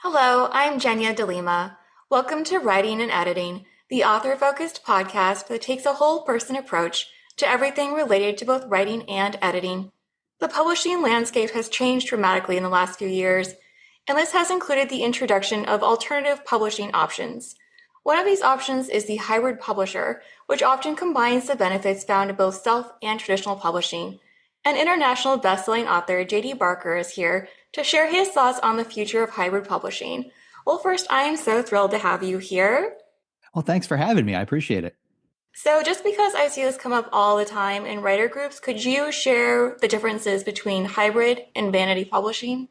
Hello, I'm Jenya DeLima. Welcome to Writing and Editing, the author-focused podcast that takes a whole-person approach to everything related to both writing and editing. The publishing landscape has changed dramatically in the last few years, and this has included the introduction of alternative publishing options. One of these options is the hybrid publisher, which often combines the benefits found in both self and traditional publishing. An international best-selling author, J.D. Barker, is here to share his thoughts on the future of hybrid publishing. Well, first, I am so thrilled to have you here. Well, thanks for having me. I appreciate it. So, just because I see this come up all the time in writer groups, could you share the differences between hybrid and vanity publishing?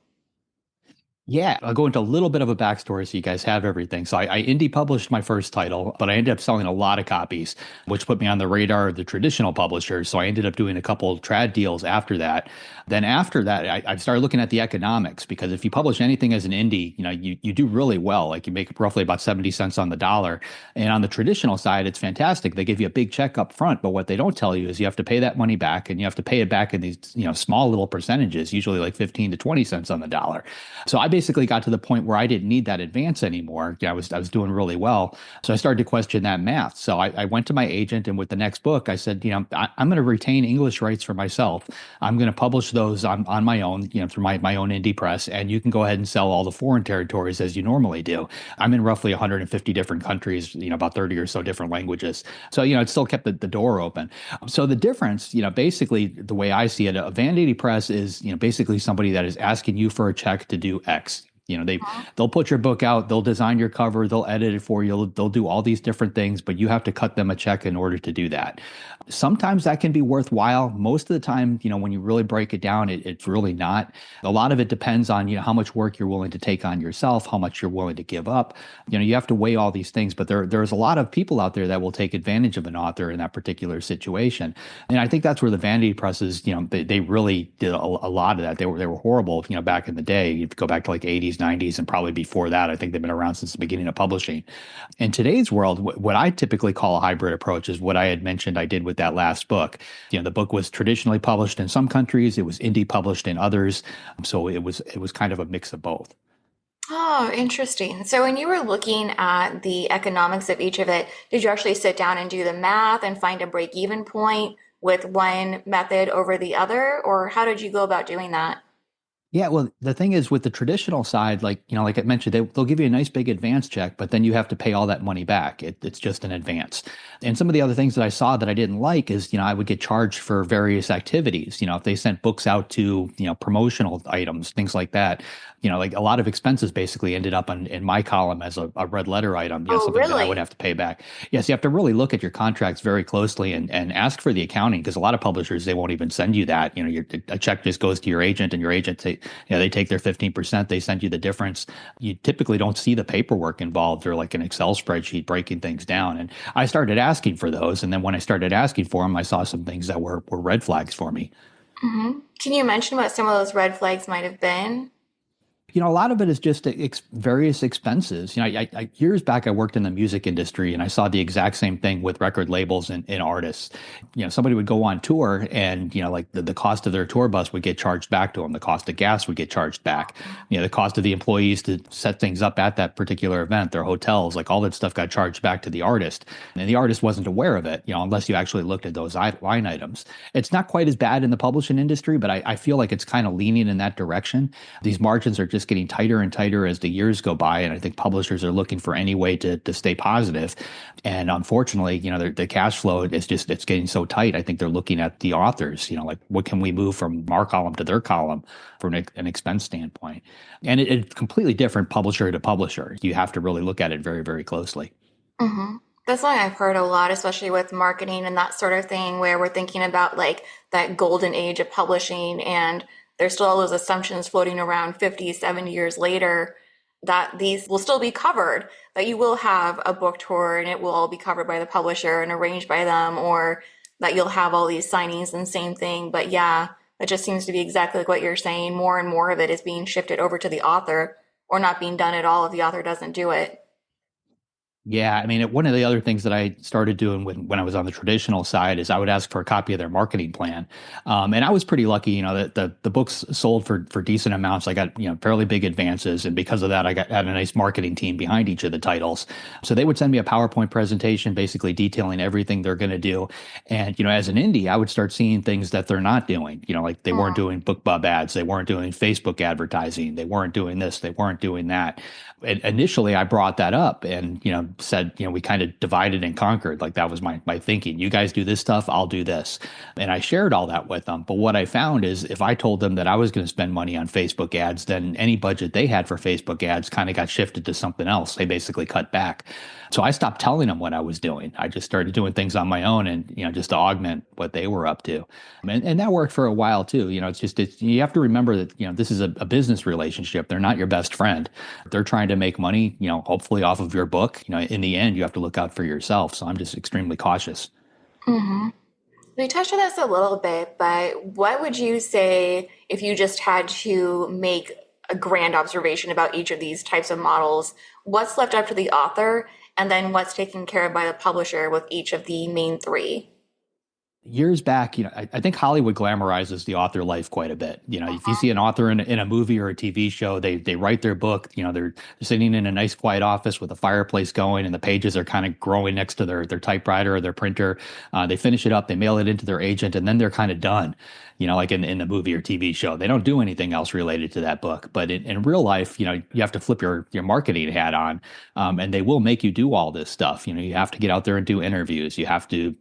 Yeah, I'll go into a little bit of a backstory so you guys have everything. So I indie published my first title, but I ended up selling a lot of copies, which put me on the radar of the traditional publishers. So I ended up doing a couple trad deals after that. Then after that, I started looking at the economics because if you publish anything as an indie, you do really well. Like you make roughly about 70 cents on the dollar. And on the traditional side, it's fantastic. They give you a big check up front, but what they don't tell you is you have to pay that money back and you have to pay it back in these, small little percentages, usually like 15 to 20 cents on the dollar. So I basically got to the point where I didn't need that advance anymore. I was doing really well. So I started to question that math. So I went to my agent, and with the next book, I said, I'm going to retain English rights for myself. I'm going to publish those on my own, through my own indie press, and you can go ahead and sell all the foreign territories as you normally do. I'm in roughly 150 different countries, about 30 or so different languages. So, it still kept the door open. So the difference, basically the way I see it, a vanity press is, basically somebody that is asking you for a check to do X. They'll put your book out, they'll design your cover, they'll edit it for you, they'll do all these different things, but you have to cut them a check in order to do that. Sometimes that can be worthwhile. Most of the time, when you really break it down, it's really not. A lot of it depends on, how much work you're willing to take on yourself, how much you're willing to give up. You have to weigh all these things, but there's a lot of people out there that will take advantage of an author in that particular situation. And I think that's where the vanity presses, they really did a lot of that. They were horrible, back in the day. You go back to like 80s, 90s, and probably before that. I think they've been around since the beginning of publishing. In today's world, what I typically call a hybrid approach is what I had mentioned I did with that last book. The book was traditionally published in some countries, it was indie published in others. So it was kind of a mix of both. Oh, interesting. So, when you were looking at the economics of each of it, did you actually sit down and do the math and find a break-even point with one method over the other, or how did you go about doing that? Yeah, well, the thing is with the traditional side, like I mentioned, they'll give you a nice big advance check, but then you have to pay all that money back. It's just an advance. And some of the other things that I saw that I didn't like is, I would get charged for various activities. If they sent books out to, promotional items, things like that, like a lot of expenses basically ended up in my column as a red letter item, Oh, something that I would really? have to pay back. Yes, you have to really look at your contracts very closely and ask for the accounting because a lot of publishers, they won't even send you that. A check just goes to your agent and your agent they take their 15%, they send you the difference. You typically don't see the paperwork involved or like an Excel spreadsheet breaking things down. And I started asking for those. And then when I started asking for them, I saw some things that were red flags for me. Can you mention what some of those red flags might have been? A lot of it is just various expenses. Years back, I worked in the music industry and I saw the exact same thing with record labels and artists. Somebody would go on tour and, like the cost of their tour bus would get charged back to them. The cost of gas would get charged back. The cost of the employees to set things up at that particular event, their hotels, like all that stuff got charged back to the artist. And the artist wasn't aware of it, unless you actually looked at those line items. It's not quite as bad in the publishing industry, but I feel like it's kind of leaning in that direction. These margins are just getting tighter and tighter as the years go by. And I think publishers are looking for any way to stay positive. And unfortunately, the cash flow it's getting so tight. I think they're looking at the authors, like what can we move from our column to their column from an expense standpoint? And it's completely different publisher to publisher. You have to really look at it very, very closely. hmm That's something I've heard a lot, especially with marketing and that sort of thing, where we're thinking about like that golden age of publishing, and there's still all those assumptions floating around 50, 70 years later that these will still be covered, that you will have a book tour and it will all be covered by the publisher and arranged by them, or that you'll have all these signings and same thing. But yeah, it just seems to be exactly like what you're saying. More and more of it is being shifted over to the author or not being done at all if the author doesn't do it. Yeah, I mean, one of the other things that I started doing when I was on the traditional side is I would ask for a copy of their marketing plan, and I was pretty lucky, that the books sold for decent amounts. I got fairly big advances, and because of that, I had a nice marketing team behind each of the titles. So they would send me a PowerPoint presentation, basically detailing everything they're going to do. And as an indie, I would start seeing things that they're not doing. Like they weren't doing BookBub ads, they weren't doing Facebook advertising, they weren't doing this, they weren't doing that. Initially I brought that up and said, we kind of divided and conquered. Like that was my thinking. You guys do this stuff, I'll do this. And I shared all that with them. But what I found is if I told them that I was going to spend money on Facebook ads, then any budget they had for Facebook ads kind of got shifted to something else. They basically cut back. So I stopped telling them what I was doing. I just started doing things on my own and just to augment what they were up to. And that worked for a while too. You have to remember that this is a business relationship. They're not your best friend. They're trying to make money, hopefully off of your book. In the end, you have to look out for yourself. So I'm just extremely cautious. Hmm. We touched on this a little bit, but what would you say if you just had to make a grand observation about each of these types of models? What's left up to the author, and then what's taken care of by the publisher with each of the main three? Years back, I think Hollywood glamorizes the author life quite a bit. If you see an author in a movie or a TV show, they write their book, they're sitting in a nice quiet office with a fireplace going and the pages are kind of growing next to their typewriter or their printer. They finish it up, they mail it into their agent, and then they're kind of done. Like in the movie or TV show, they don't do anything else related to that book. But in real life, you have to flip your marketing hat on, and they will make you do all this stuff. You have to get out there and do interviews. You have to,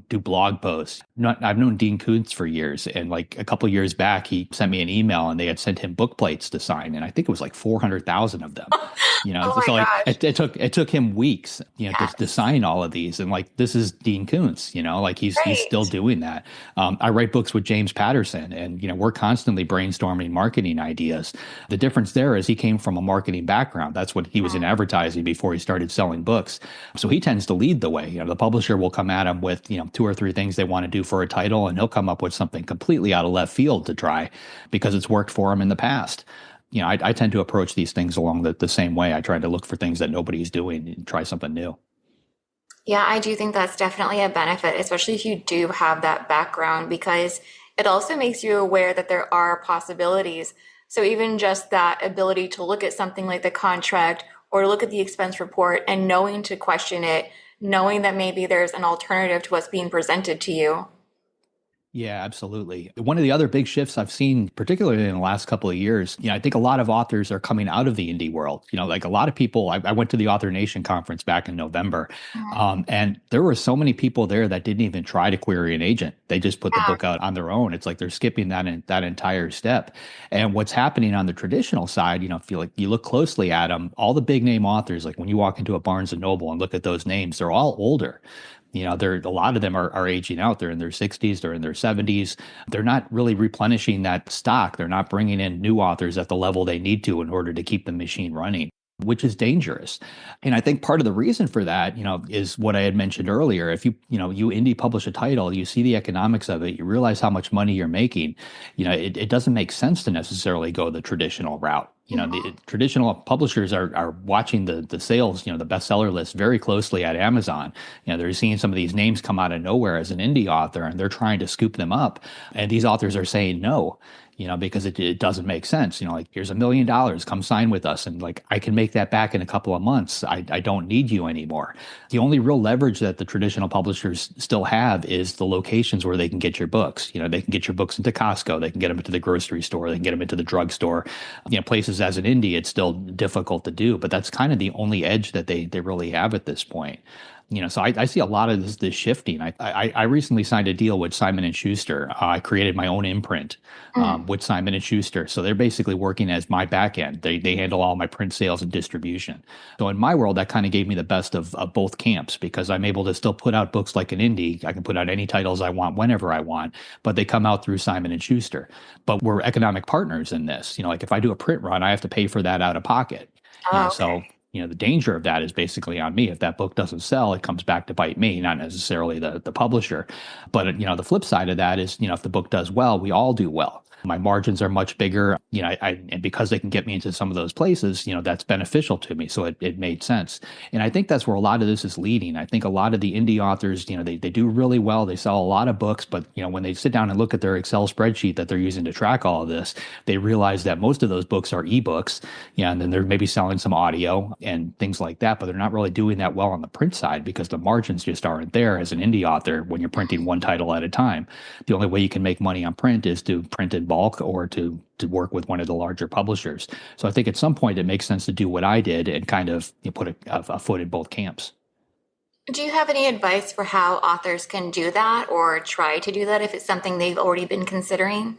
do blog posts. I've known Dean Koontz for years, and like a couple years back, he sent me an email, and they had sent him book plates to sign, and I think it was like 400,000 of them. Oh my So like gosh. it took him weeks, to Yes. sign all of these, and like this is Dean Koontz, like he's still Right. doing that. I write books with James Patterson, and we're constantly brainstorming marketing ideas. The difference there is he came from a marketing background. That's what he was in advertising before he started selling books. So he tends to lead the way. The publisher will come at him with two or three things they want to do for a title, and he'll come up with something completely out of left field to try because it's worked for him in the past. I tend to approach these things along the same way. I try to look for things that nobody's doing and try something new. Yeah, I do think that's definitely a benefit, especially if you do have that background, because it also makes you aware that there are possibilities. So even just that ability to look at something like the contract or look at the expense report and knowing to question it, knowing that maybe there's an alternative to what's being presented to you. Yeah, absolutely. One of the other big shifts I've seen, particularly in the last couple of years, I think a lot of authors are coming out of the indie world. Like a lot of people, I went to the Author Nation conference back in November, and there were so many people there that didn't even try to query an agent. They just put the Yeah. book out on their own. It's like they're skipping that entire step. And what's happening on the traditional side, if you look closely at them, all the big name authors, like when you walk into a Barnes and Noble and look at those names, they're all older. They're a lot of them are aging out. They're in their 60s, they're in their 70s. They're not really replenishing that stock. They're not bringing in new authors at the level they need to in order to keep the machine running, which is dangerous. And I think part of the reason for that, is what I had mentioned earlier. If you indie publish a title, you see the economics of it, you realize how much money you're making, it doesn't make sense to necessarily go the traditional route. The traditional publishers are watching the sales, the bestseller list very closely at Amazon. They're seeing some of these names come out of nowhere as an indie author, and they're trying to scoop them up. And these authors are saying no, because it doesn't make sense. Like, here's $1 million, come sign with us. And like, I can make that back in a couple of months. I don't need you anymore. The only real leverage that the traditional publishers still have is the locations where they can get your books. They can get your books into Costco, they can get them into the grocery store, they can get them into the drugstore. Places as an indie, it's still difficult to do, but that's kind of the only edge that they really have at this point. So I see a lot of this shifting. I recently signed a deal with Simon and Schuster. I created my own imprint Mm. with Simon and Schuster. So they're basically working as my back end. They handle all my print sales and distribution. So in my world, that kind of gave me the best of both camps because I'm able to still put out books like an indie. I can put out any titles I want whenever I want, but they come out through Simon and Schuster. But we're economic partners in this. Like if I do a print run, I have to pay for that out of pocket. Oh, okay. So the danger of that is basically on me. If that book doesn't sell, it comes back to bite me, not necessarily the publisher. But the flip side of that is, if the book does well, we all do well. My margins are much bigger, and because they can get me into some of those places, that's beneficial to me. So it made sense. And I think that's where a lot of this is leading. I think a lot of the indie authors, they do really well. They sell a lot of books, but when they sit down and look at their Excel spreadsheet that they're using to track all of this, they realize that most of those books are ebooks. Yeah, and then they're maybe selling some audio and things like that, but they're not really doing that well on the print side because the margins just aren't there as an indie author when you're printing one title at a time. The only way you can make money on print is to print in bulk or to work with one of the larger publishers. So I think at some point it makes sense to do what I did and kind of put a foot in both camps. Do you have any advice for how authors can do that or try to do that if it's something they've already been considering?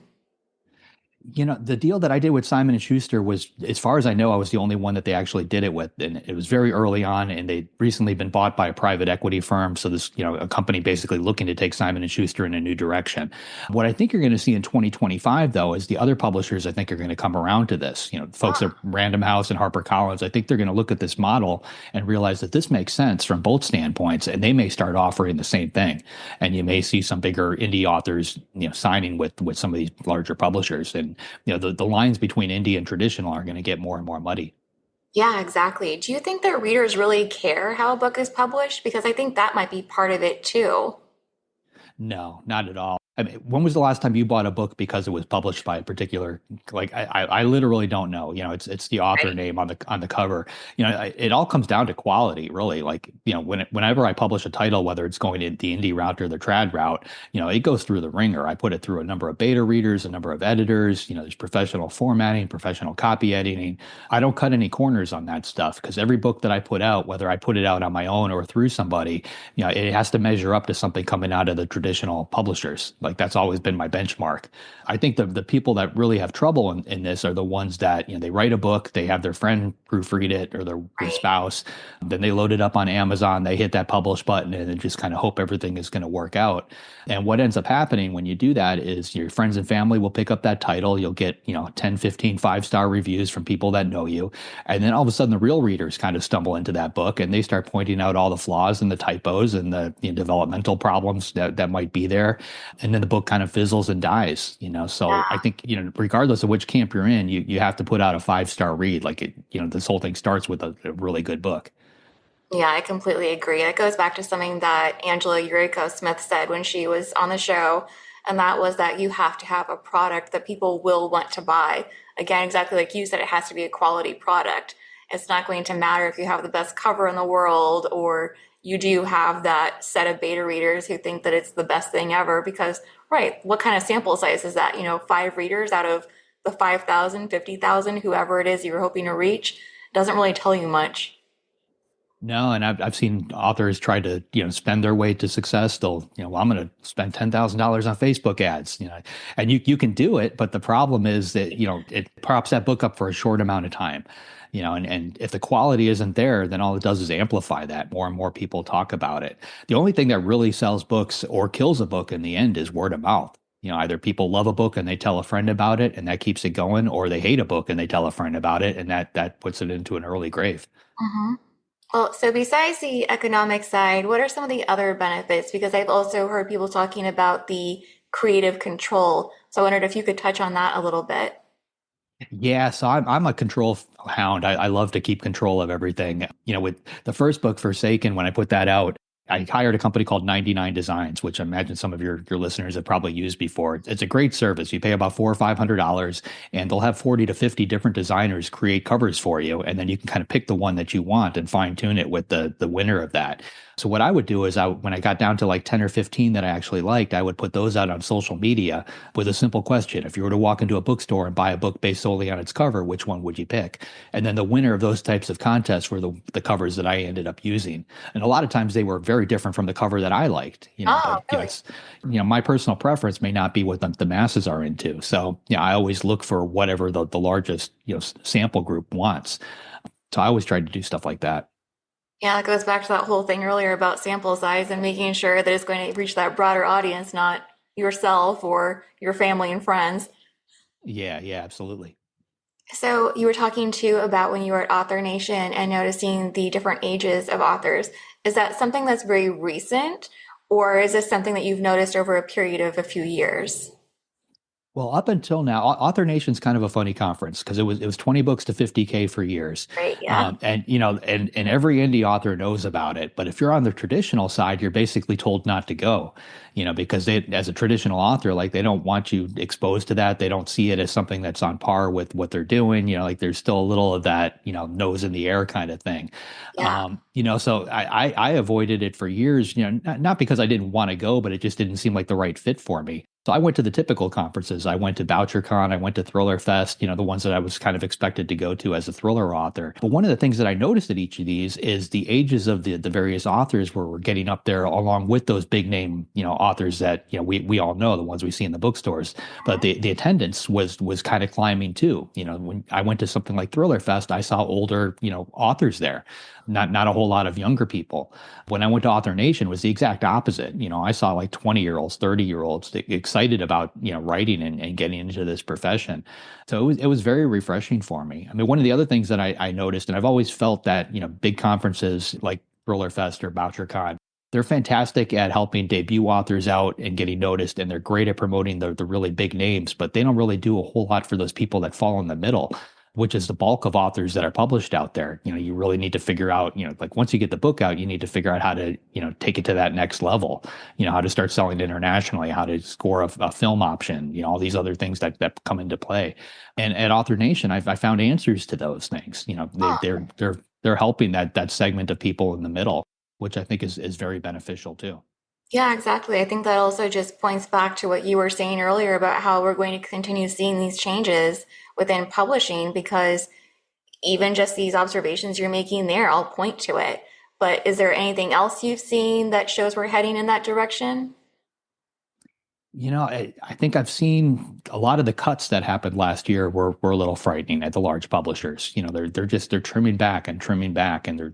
The deal that I did with Simon and Schuster was, as far as I know, I was the only one that they actually did it with. And it was very early on, and they'd recently been bought by a private equity firm. So this, a company basically looking to take Simon and Schuster in a new direction. What I think you're going to see in 2025, though, is the other publishers, I think, are going to come around to this. Folks at Random House and HarperCollins, I think they're going to look at this model and realize that this makes sense from both standpoints, and they may start offering the same thing. And you may see some bigger indie authors, signing with some of these larger publishers. And the lines between indie and traditional are going to get more and more muddy. Yeah, exactly. Do you think that readers really care how a book is published? Because I think that might be part of it too. No, not at all. I mean, when was the last time you bought a book because it was published by a particular, like, I literally don't know. It's the author Right. name on the cover. It all comes down to quality, really. Like, whenever I publish a title, whether it's going in the indie route or the trad route, it goes through the ringer. I put it through a number of beta readers, a number of editors. There's professional formatting, professional copy editing. I don't cut any corners on that stuff because every book that I put out, whether I put it out on my own or through somebody, it has to measure up to something coming out of the traditional publishers. Like that's always been my benchmark. I think the people that really have trouble in this are the ones that, they write a book, they have their friend proofread it or their Right. spouse, then they load it up on Amazon, they hit that publish button and then just kind of hope everything is going to work out. And what ends up happening when you do that is your friends and family will pick up that title. You'll get, 10, 15 5-star reviews from people that know you. And then all of a sudden the real readers kind of stumble into that book and they start pointing out all the flaws and the typos and the developmental problems that might be there. And then the book kind of fizzles and dies. So I Yeah. think, regardless of which camp you're in, you have to put out a 5-star read. Like this whole thing starts with a really good book. Yeah, I completely agree. It goes back to something that Angela Yuriko Smith said when she was on the show, and that was that you have to have a product that people will want to buy. Again, exactly like you said, it has to be a quality product. It's not going to matter if you have the best cover in the world or you do have that set of beta readers who think that it's the best thing ever because, right, what kind of sample size is that? 5 readers out of the 5,000, 50,000, whoever it is you're hoping to reach, doesn't really tell you much. No, and I've seen authors try to spend their way to success. They'll well, I'm going to spend $10,000 on Facebook ads, and you can do it, but the problem is that it props that book up for a short amount of time, and if the quality isn't there, then all it does is amplify that. More and more people talk about it. The only thing that really sells books or kills a book in the end is word of mouth. Either people love a book and they tell a friend about it, and that keeps it going, or they hate a book and they tell a friend about it, and that puts it into an early grave. Mhm. Well, so besides the economic side, what are some of the other benefits? Because I've also heard people talking about the creative control. So I wondered if you could touch on that a little bit. Yeah, so I'm a control hound. I love to keep control of everything. With the first book, Forsaken, when I put that out, I hired a company called 99 Designs, which I imagine some of your listeners have probably used before. It's a great service. You pay about $400 or $500, and they'll have 40 to 50 different designers create covers for you, and then you can kind of pick the one that you want and fine tune it with the winner of that. So what I would do is when I got down to like 10 or 15 that I actually liked, I would put those out on social media with a simple question. If you were to walk into a bookstore and buy a book based solely on its cover, which one would you pick? And then the winner of those types of contests were the covers that I ended up using. And a lot of times they were very different from the cover that I liked, Oh, but really? it's, my personal preference may not be what the masses are into. So, I always look for whatever the largest, sample group wants. So I always try to do stuff like that. Yeah, it goes back to that whole thing earlier about sample size and making sure that it's going to reach that broader audience, not yourself or your family and friends. Yeah, yeah, absolutely. So you were talking too about when you were at Author Nation and noticing the different ages of authors. Is that something that's very recent, or is this something that you've noticed over a period of a few years? Well, up until now, Author Nation's kind of a funny conference because it was 20 books to 50K for years. Right. Yeah. And and every indie author knows about it. But if you're on the traditional side, you're basically told not to go, because they, as a traditional author, like they don't want you exposed to that. They don't see it as something that's on par with what they're doing. Like there's still a little of that, nose in the air kind of thing. Yeah. So I avoided it for years, not because I didn't want to go, but it just didn't seem like the right fit for me. So I went to the typical conferences. I went to BoucherCon, I went to Thriller Fest, the ones that I was kind of expected to go to as a thriller author. But one of the things that I noticed at each of these is the ages of the various authors were getting up there along with those big name, authors that, we all know, the ones we see in the bookstores. But the attendance was kind of climbing too. When I went to something like Thriller Fest, I saw older, authors there, not a whole lot of younger people. When I went to Author Nation, it was the exact opposite. I saw like 20-year-olds, 30-year-olds excited about, writing and getting into this profession. So it was very refreshing for me. I mean, one of the other things that I noticed, and I've always felt that, big conferences like Thriller Fest or BoucherCon, they're fantastic at helping debut authors out and getting noticed, and they're great at promoting the really big names, but they don't really do a whole lot for those people that fall in the middle, which is the bulk of authors that are published out there. You really need to figure out, like once you get the book out, you need to figure out how to, take it to that next level, how to start selling internationally, how to score a film option, all these other things that come into play. And at Author Nation, I found answers to those things. They're helping that segment of people in the middle, which I think is very beneficial too. Yeah, exactly. I think that also just points back to what you were saying earlier about how we're going to continue seeing these changes within publishing because even just these observations you're making there, I'll point to it. But is there anything else you've seen that shows we're heading in that direction? I think I've seen a lot of the cuts that happened last year were a little frightening at the large publishers. They're trimming back and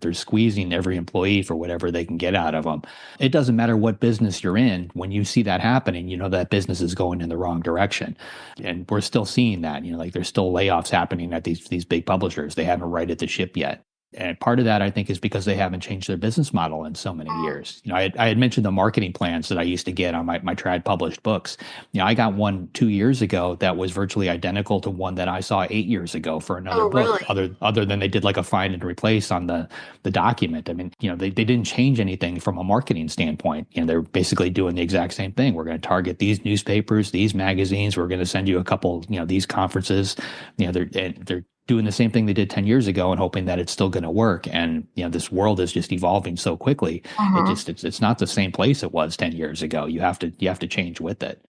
they're squeezing every employee for whatever they can get out of them. It doesn't matter what business you're in, when you see that happening, that business is going in the wrong direction. And we're still seeing that, like there's still layoffs happening at these big publishers. They haven't righted the ship yet. And part of that, I think, is because they haven't changed their business model in so many years. I had mentioned the marketing plans that I used to get on my trad published books. I got one 2 years ago that was virtually identical to one that I saw 8 years ago for another Oh, book, really? other than they did like a find and replace on the document. I mean, they didn't change anything from a marketing standpoint. They're basically doing the exact same thing. We're going to target these newspapers, these magazines. We're going to send you a couple, these conferences. They're doing the same thing they did 10 years ago and hoping that it's still going to work. And, this world is just evolving so quickly. It's not the same place it was 10 years ago. You have to change with it.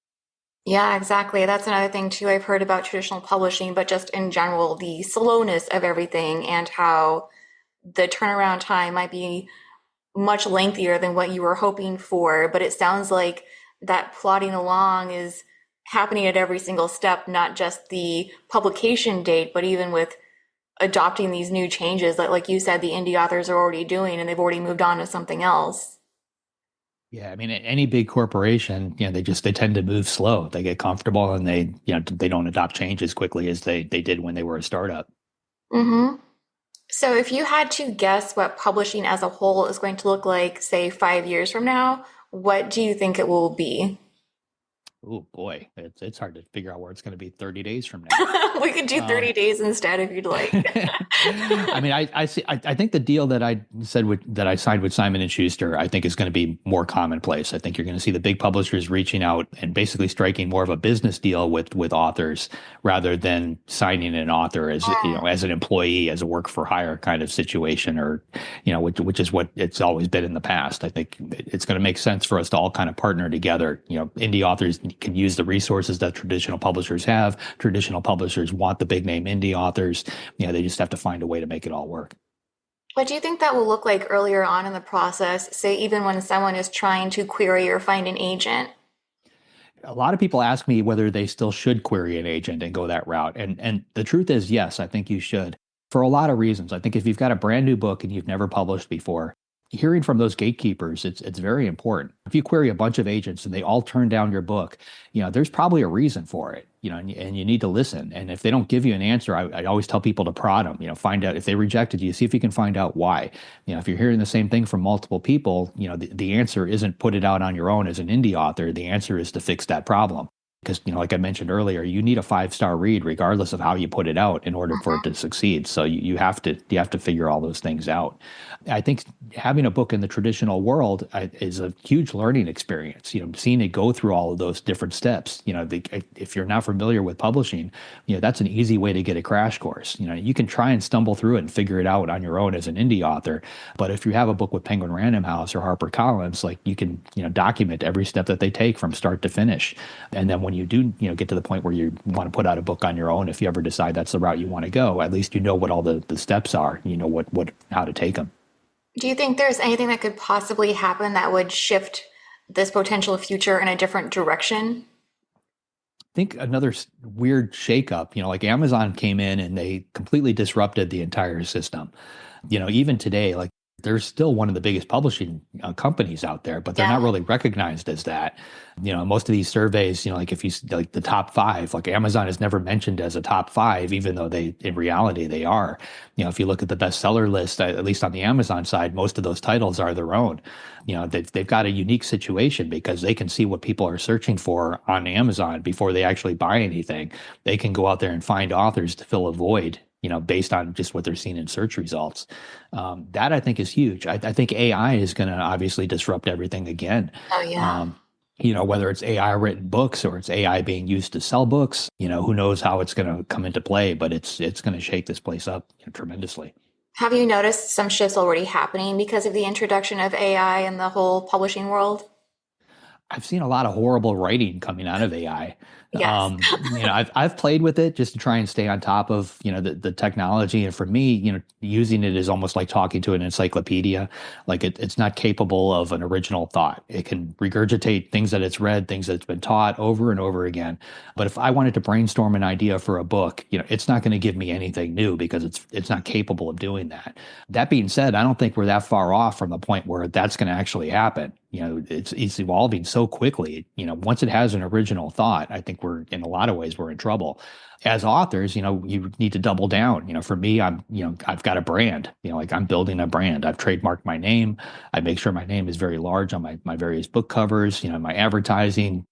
Yeah, exactly. That's another thing too I've heard about traditional publishing, but just in general, the slowness of everything and how the turnaround time might be much lengthier than what you were hoping for. But it sounds like that plodding along is happening at every single step, not just the publication date, but even with adopting these new changes that, like you said, the indie authors are already doing and they've already moved on to something else. Yeah, I mean, any big corporation, they tend to move slow. They get comfortable and they don't adopt change as quickly as they did when they were a startup. Hmm. So if you had to guess what publishing as a whole is going to look like, say, 5 years from now, what do you think it will be? Oh boy, it's hard to figure out where it's going to be 30 days from now. We could do Um, 30 days instead if you'd like. I mean, I see. I think the deal that I signed with Simon and Schuster, I think is going to be more commonplace. I think you're going to see the big publishers reaching out and basically striking more of a business deal with authors rather than signing an author as an employee, as a work for hire kind of situation, or which is what it's always been in the past. I think it's going to make sense for us to all kind of partner together. Indie authors can use the resources that traditional publishers have. Traditional publishers want the big name indie authors. They just have to find a way to make it all work. What do you think that will look like earlier on in the process, say even when someone is trying to query or find an agent? A lot of people ask me whether they still should query an agent and go that route. And the truth is, yes, I think you should for a lot of reasons. I think if you've got a brand new book and you've never published before, hearing from those gatekeepers, it's very important. If you query a bunch of agents and they all turn down your book, there's probably a reason for it, and you need to listen. And if they don't give you an answer, I always tell people to prod them, find out if they rejected you, see if you can find out why. If you're hearing the same thing from multiple people, the answer isn't put it out on your own as an indie author. The answer is to fix that problem. because, like I mentioned earlier, you need a 5-star read regardless of how you put it out in order for it to succeed. So you have to figure all those things out. I think having a book in the traditional world is a huge learning experience. Seeing it go through all of those different steps. If you're not familiar with publishing, that's an easy way to get a crash course. You can try and stumble through it and figure it out on your own as an indie author, but if you have a book with Penguin Random House or HarperCollins, like you can, document every step that they take from start to finish. And then when you do, get to the point where you want to put out a book on your own, if you ever decide that's the route you want to go, at least you know what all the steps are. You know how to take them. Do you think there's anything that could possibly happen that would shift this potential future in a different direction? Think another weird shakeup, like Amazon came in and they completely disrupted the entire system. Even today, like they're still one of the biggest publishing companies out there, but they're Yeah. not really recognized as that. Most of these surveys, like if you like the top five, like Amazon is never mentioned as a top five, even though in reality they are. If you look at the bestseller list, at least on the Amazon side, most of those titles are their own. They've got a unique situation because they can see what people are searching for on Amazon before they actually buy anything. They can go out there and find authors to fill a void, based on just what they're seeing in search results. That I think is huge. I think AI is going to obviously disrupt everything again. Oh, yeah. Whether it's AI written books or it's AI being used to sell books, who knows how it's going to come into play, but it's going to shake this place up tremendously. Have you noticed some shifts already happening because of the introduction of AI in the whole publishing world? I've seen a lot of horrible writing coming out of AI. Yes. I've played with it just to try and stay on top of the technology. And for me, using it is almost like talking to an encyclopedia. Like it's not capable of an original thought. It can regurgitate things that it's read, things that it's been taught over and over again. But if I wanted to brainstorm an idea for a book, it's not going to give me anything new because it's not capable of doing that. That being said, I don't think we're that far off from the point where that's going to actually happen. It's evolving so quickly. Once it has an original thought, I think in a lot of ways we're in trouble. As authors, you need to double down. For me, I've got a brand. Like I'm building a brand. I've trademarked my name. I make sure my name is very large on my various book covers. My advertising.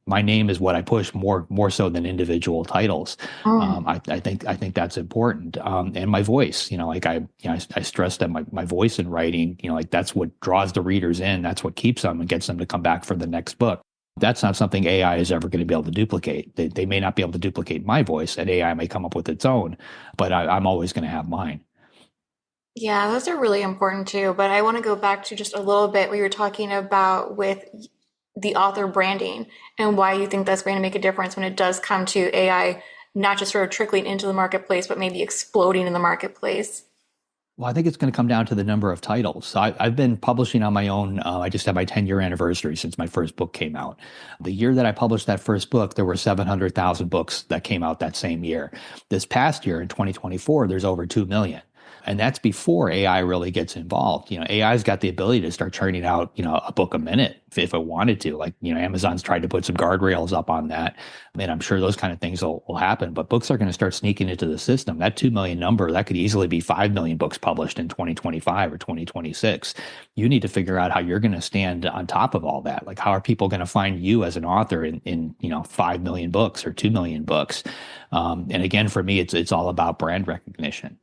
My name is what I push more so than individual titles. Mm, I think that's important. And my voice, I stress that my voice in writing, like that's what draws the readers in. That's what keeps them and gets them to come back for the next book. That's not something AI is ever going to be able to duplicate. They may not be able to duplicate my voice, and AI may come up with its own, but I'm always going to have mine. yeah, those are really important too. But I want to go back to just a little bit what you were talking about with the author branding and why you think that's going to make a difference when it does come to AI, not just sort of trickling into the marketplace, but maybe exploding in the marketplace. Well, I think it's going to come down to the number of titles. So I've been publishing on my own. I just had my 10-year anniversary since my first book came out. The year that I published that first book, there were 700,000 books that came out that same year. This past year in 2024, there's over 2 million. And that's before AI really gets involved. AI's got the ability to start churning out, a book a minute if it wanted to. Like, Amazon's tried to put some guardrails up on that. And I'm sure those kind of things will happen. But books are going to start sneaking into the system. That 2 million number, that could easily be 5 million books published in 2025 or 2026. You need to figure out how you're going to stand on top of all that. Like, how are people going to find you as an author in 5 million books or 2 million books? And again, for me, it's all about brand recognition.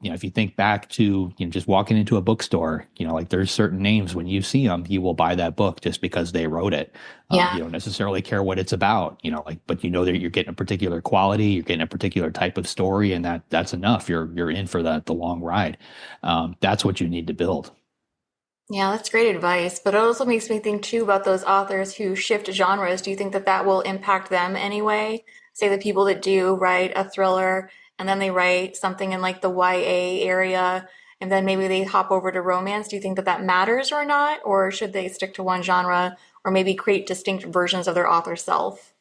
If you think back to just walking into a bookstore, like there's certain names when you see them, you will buy that book just because they wrote it. Yeah. You don't necessarily care what it's about, but that you're getting a particular quality, you're getting a particular type of story, and that's enough. You're in for the long ride. That's what you need to build. Yeah, that's great advice. But it also makes me think too about those authors who shift genres. Do you think that that will impact them anyway? Say the people that do write a thriller and then they write something in like the YA area and then maybe they hop over to romance. Do you think that that matters or not? Or should they stick to one genre or maybe create distinct versions of their author self?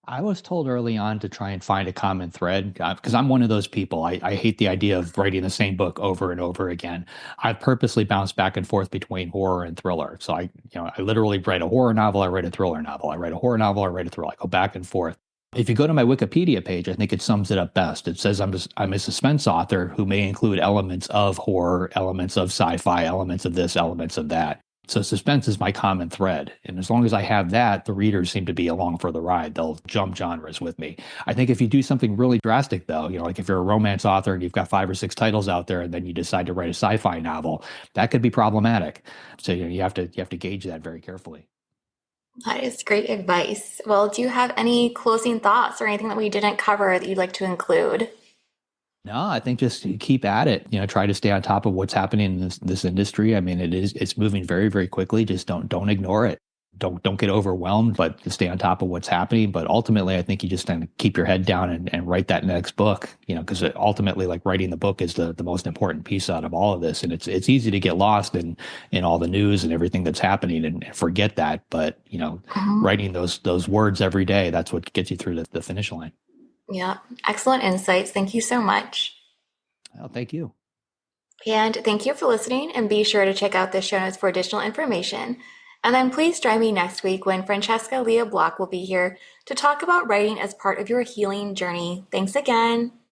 I was told early on to try and find a common thread because I'm one of those people. I hate the idea of writing the same book over and over again. I've purposely bounced back and forth between horror and thriller. So I literally write a horror novel, I write a thriller novel, I write a horror novel, I write a thriller. I go back and forth. If you go to my Wikipedia page, I think it sums it up best. It says I'm a suspense author who may include elements of horror, elements of sci-fi, elements of this, elements of that. So suspense is my common thread. And as long as I have that, the readers seem to be along for the ride. They'll jump genres with me. I think if you do something really drastic, though, like if you're a romance author and you've got 5 or 6 titles out there, and then you decide to write a sci-fi novel, that could be problematic. So you have to gauge that very carefully. That is great advice. Well, do you have any closing thoughts or anything that we didn't cover that you'd like to include? No, I think just keep at it. Try to stay on top of what's happening in this industry. I mean, it's moving very, very quickly. Just don't ignore it. Don't get overwhelmed, but just stay on top of what's happening. But ultimately, I think you just kind of keep your head down and write that next book. Because ultimately, like writing the book is the most important piece out of all of this. And it's easy to get lost in all the news and everything that's happening and forget that. But Mhm. writing those words every day, that's what gets you through the finish line. Yeah, excellent insights. Thank you so much. Well, thank you. And thank you for listening, and be sure to check out the show notes for additional information. And then please join me next week when Francesca Leah Block will be here to talk about writing as part of your healing journey. Thanks again.